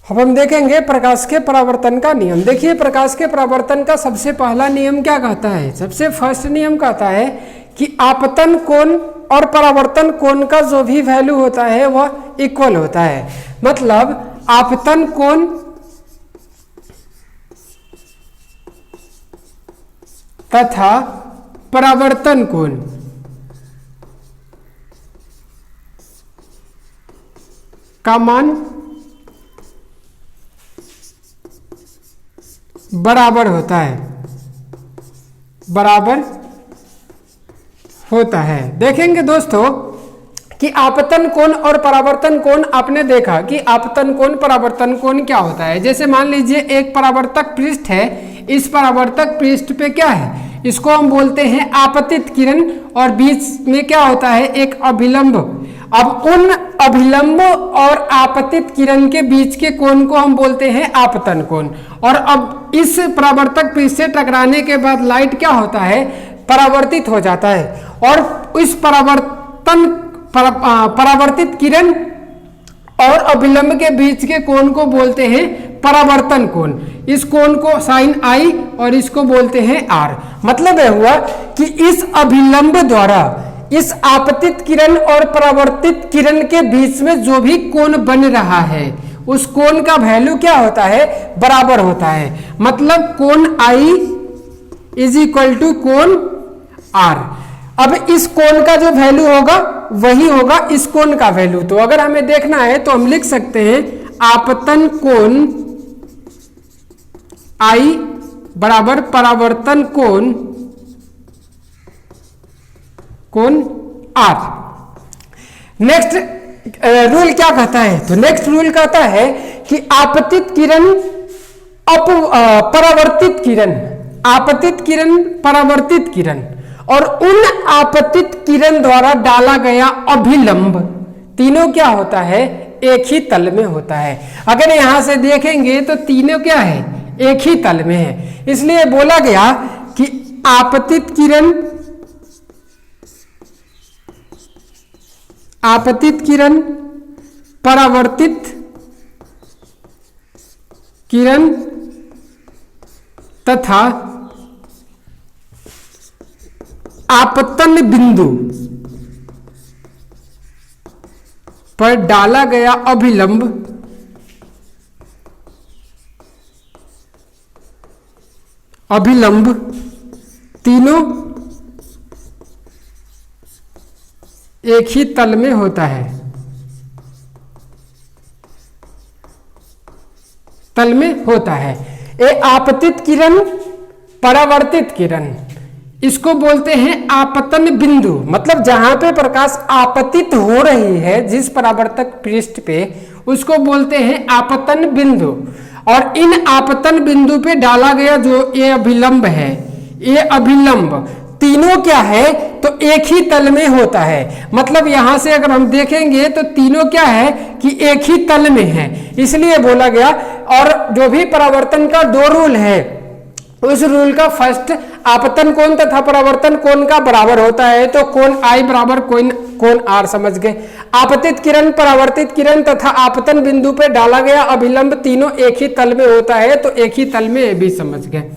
अब हम देखेंगे प्रकाश के परावर्तन का नियम। देखिए प्रकाश के परावर्तन का सबसे पहला नियम क्या कहता है, सबसे फर्स्ट नियम कहता है कि आपतन कोण और परावर्तन कोण का जो भी वैल्यू होता है वह इक्वल होता है। मतलब आपतन कोण तथा परावर्तन कोण का मान बराबर होता है, बराबर होता है। देखेंगे दोस्तों कि आपतन कोण और परावर्तन कोण आपने देखा कि आपतन कोण परावर्तन कोण क्या होता है। जैसे मान लीजिए एक परावर्तक पृष्ठ है, इस परावर्तक पृष्ठ पे क्या है, इसको हम बोलते हैं आपतित किरण और बीच में क्या होता है, एक अभिलंब। अब उन अभिलंब और आपतित किरण के बीच के कोण को हम बोलते हैं आपतन कोण। और अब इस परावर्तक पृष्ठ से टकराने के बाद लाइट क्या होता है, परावर्तित हो जाता है और इस परावर्तित किरण और अभिलंब के बीच के कोण को बोलते हैं परावर्तन कोण। इस कोण को साइन आई और इसको बोलते हैं आर। मतलब यह हुआ कि इस अभिलंब द्वारा इस आपतित किरण और परावर्तित किरण के बीच में जो भी कोण बन रहा है उस कोण का वैल्यू क्या होता है, बराबर होता है। मतलब कोण आई इज इक्वल टू कोण आर। अब इस कोण का जो वैल्यू होगा वही होगा इस कोण का वैल्यू। तो अगर हमें देखना है तो हम लिख सकते हैं आपतन कोण आई बराबर परावर्तन कोण आर। नेक्स्ट रूल क्या कहता है, तो नेक्स्ट रूल कहता है कि आपतित किरण परावर्तित किरण, आपतित किरण परावर्तित किरण और उन आपतित किरण द्वारा डाला गया अभिलंब तीनों क्या होता है, एक ही तल में होता है। अगर यहां से देखेंगे तो तीनों क्या है, एक ही तल में है। इसलिए बोला गया कि आपतित किरण परावर्तित किरण तथा आपतन बिंदु पर डाला गया अभिलंब तीनों एक ही तल में होता है, तल में होता है। ये आपतित किरण परावर्तित किरण इसको बोलते हैं आपतन बिंदु। मतलब जहां पे प्रकाश आपतित हो रही है जिस परावर्तक पृष्ठ पे उसको बोलते हैं आपतन बिंदु। और इन आपतन बिंदु पे डाला गया जो ये अभिलंब है, ये अभिलंब तीनों क्या है, तो एक ही तल में होता है। मतलब यहां से अगर हम देखेंगे तो तीनों क्या है कि एक ही तल में है, इसलिए बोला गया। और जो भी परावर्तन का दो रूल है उस रूल का फर्स्ट आपतन कोण तथा परावर्तन कोण का बराबर होता है, तो कोण आई बराबर कोण आर समझ गए। आपतित किरण परावर्तित किरण तथा आपतन बिंदु पे डाला गया अभिलंब तीनों एक ही तल में होता है, तो एक ही तल में भी समझ गए।